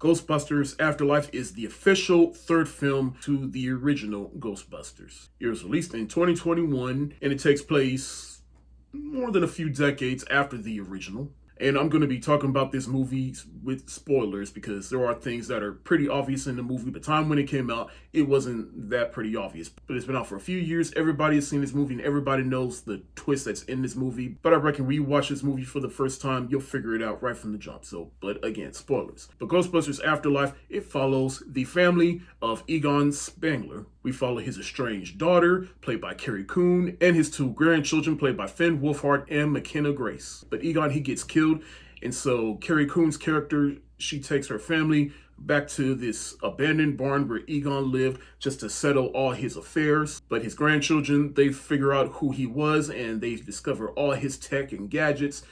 Ghostbusters Afterlife is the official third film to the original Ghostbusters. It was released in 2021 and it takes place more than a few decades after the original. And I'm going to be talking about this movie with spoilers because there are things that are pretty obvious in the movie. But time when it came out, it wasn't that pretty obvious. But it's been out for a few years. Everybody has seen this movie and everybody knows the twist that's in this movie. But I reckon when you watch this movie for the first time, you'll figure it out right from the jump. But again, spoilers. But Ghostbusters Afterlife, it follows the family of Egon Spangler. We follow his estranged daughter, played by Carrie Coon, and his two grandchildren, played by Finn Wolfhard and McKenna Grace. But Egon, he gets killed, and so Carrie Coon's character, she takes her family back to this abandoned barn where Egon lived just to settle all his affairs. But his grandchildren, they figure out who he was, and they discover all his tech and gadgets.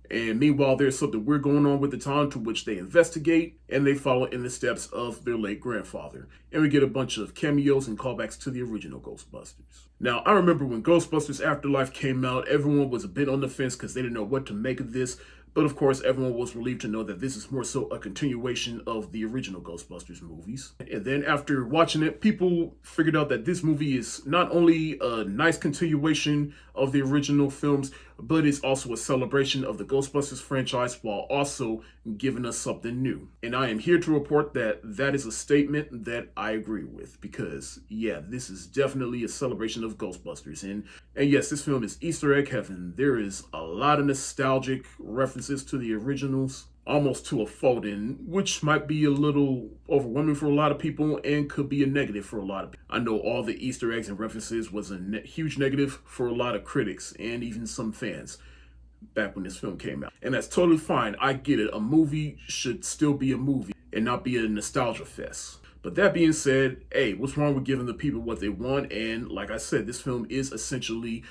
And meanwhile, there's something weird going on with the town, to which they investigate, and they follow in the steps of their late grandfather. And we get a bunch of cameos and callbacks to the original Ghostbusters. Now, I remember when Ghostbusters Afterlife came out, everyone was a bit on the fence because they didn't know what to make of this. But of course, everyone was relieved to know that this is more so a continuation of the original Ghostbusters movies. And then after watching it, people figured out that this movie is not only a nice continuation of the original films, but it's also a celebration of the Ghostbusters franchise while also giving us something new. And I am here to report that that is a statement that I agree with because, yeah, this is definitely a celebration of Ghostbusters. And yes, this film is Easter egg heaven. There is a lot of nostalgic references to the originals, almost to a fault, in which might be a little overwhelming for a lot of people and could be a negative for a lot of people. I know all the Easter eggs and references was a huge negative for a lot of critics and even some fans back when this film came out. And that's totally fine. I get it. A movie should still be a movie and not be a nostalgia fest. But that being said, hey, what's wrong with giving the people what they want? And like I said, this film is essentially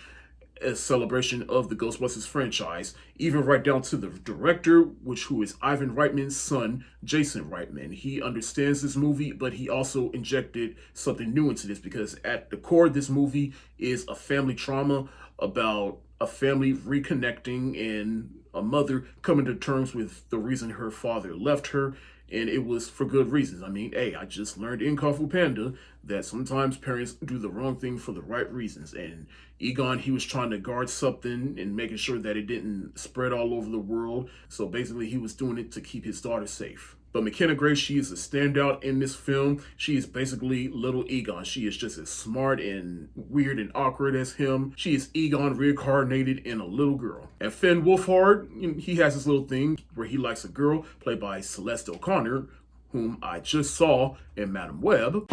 a celebration of the Ghostbusters franchise, even right down to the director, who is Ivan Reitman's son, Jason Reitman. He understands this movie, but he also injected something new into this because at the core, this movie is a family trauma about a family reconnecting and a mother coming to terms with the reason her father left her. And it was for good reasons. I mean, hey, I just learned in Kung Fu Panda that sometimes parents do the wrong thing for the right reasons. And Egon, he was trying to guard something and making sure that it didn't spread all over the world. So basically, he was doing it to keep his daughter safe. But McKenna Grace, she is a standout in this film. She is basically little Egon. She is just as smart and weird and awkward as him. She is Egon reincarnated in a little girl. And Finn Wolfhard, he has this little thing where he likes a girl played by Celeste O'Connor, whom I just saw in Madam Web.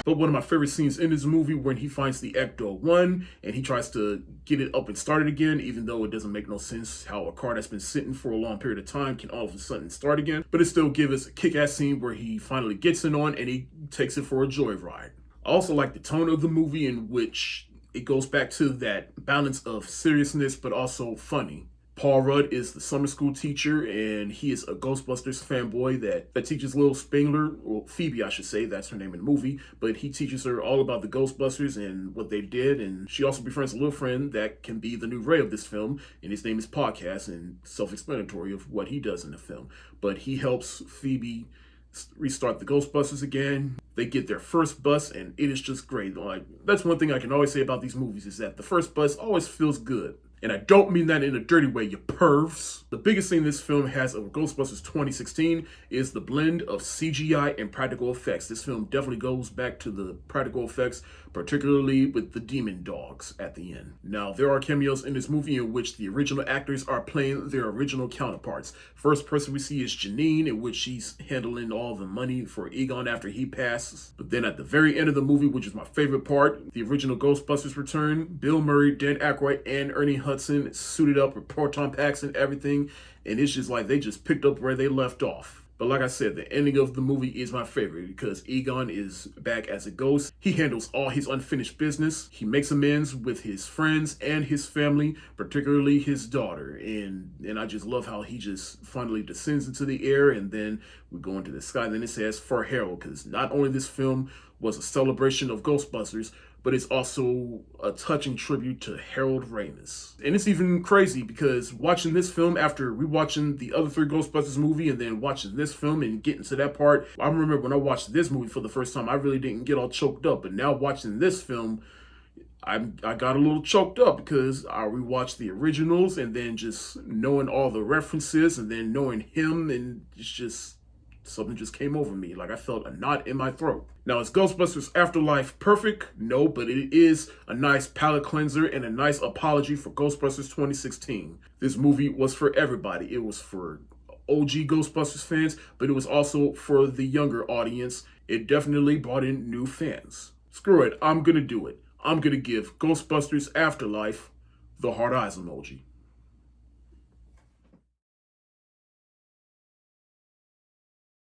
But one of my favorite scenes in this movie when he finds the Ecto-1 and he tries to get it up and started again, even though it doesn't make no sense how a car that's been sitting for a long period of time can all of a sudden start again. But it still gives us a kick-ass scene where he finally gets it on and he takes it for a joyride. I also like the tone of the movie in which it goes back to that balance of seriousness but also funny. Paul Rudd is the summer school teacher, and he is a Ghostbusters fanboy that teaches little Spangler, or Phoebe, I should say, that's her name in the movie, but he teaches her all about the Ghostbusters and what they did, and she also befriends a little friend that can be the new Ray of this film, and his name is Podcast, and self-explanatory of what he does in the film. But he helps Phoebe restart the Ghostbusters again. They get their first bus, and it is just great. Like, that's one thing I can always say about these movies is that the first bus always feels good. And I don't mean that in a dirty way, you pervs. The biggest thing this film has of Ghostbusters 2016 is the blend of CGI and practical effects. This film definitely goes back to the practical effects, particularly with the demon dogs at the end. Now, there are cameos in this movie in which the original actors are playing their original counterparts. First person we see is Janine, in which she's handling all the money for Egon after he passes. But then at the very end of the movie, which is my favorite part, the original Ghostbusters return. Bill Murray, Dan Aykroyd, and Ernie Hudson suited up with proton packs and everything, and it's just like they just picked up where they left off. But like I said, the ending of the movie is my favorite because Egon is back as a ghost. He handles all his unfinished business. He makes amends with his friends and his family, particularly his daughter. And I just love how he just finally descends into the air, and then we go into the sky. And then it says for Harold, because not only this film was a celebration of Ghostbusters, but it's also a touching tribute to Harold Ramis. And it's even crazy because watching this film after rewatching the other three Ghostbusters movie and then watching this film and getting to that part, I remember when I watched this movie for the first time, I really didn't get all choked up. But now watching this film, I got a little choked up because I rewatched the originals and then just knowing all the references and then knowing him, and it's just something just came over me. Like I felt a knot in my throat. Now, is Ghostbusters Afterlife perfect? No, but it is a nice palate cleanser and a nice apology for Ghostbusters 2016. This movie was for everybody. It was for OG Ghostbusters fans, but it was also for the younger audience. It definitely brought in new fans. Screw it, I'm gonna do it. I'm gonna give Ghostbusters Afterlife the hard eyes emoji.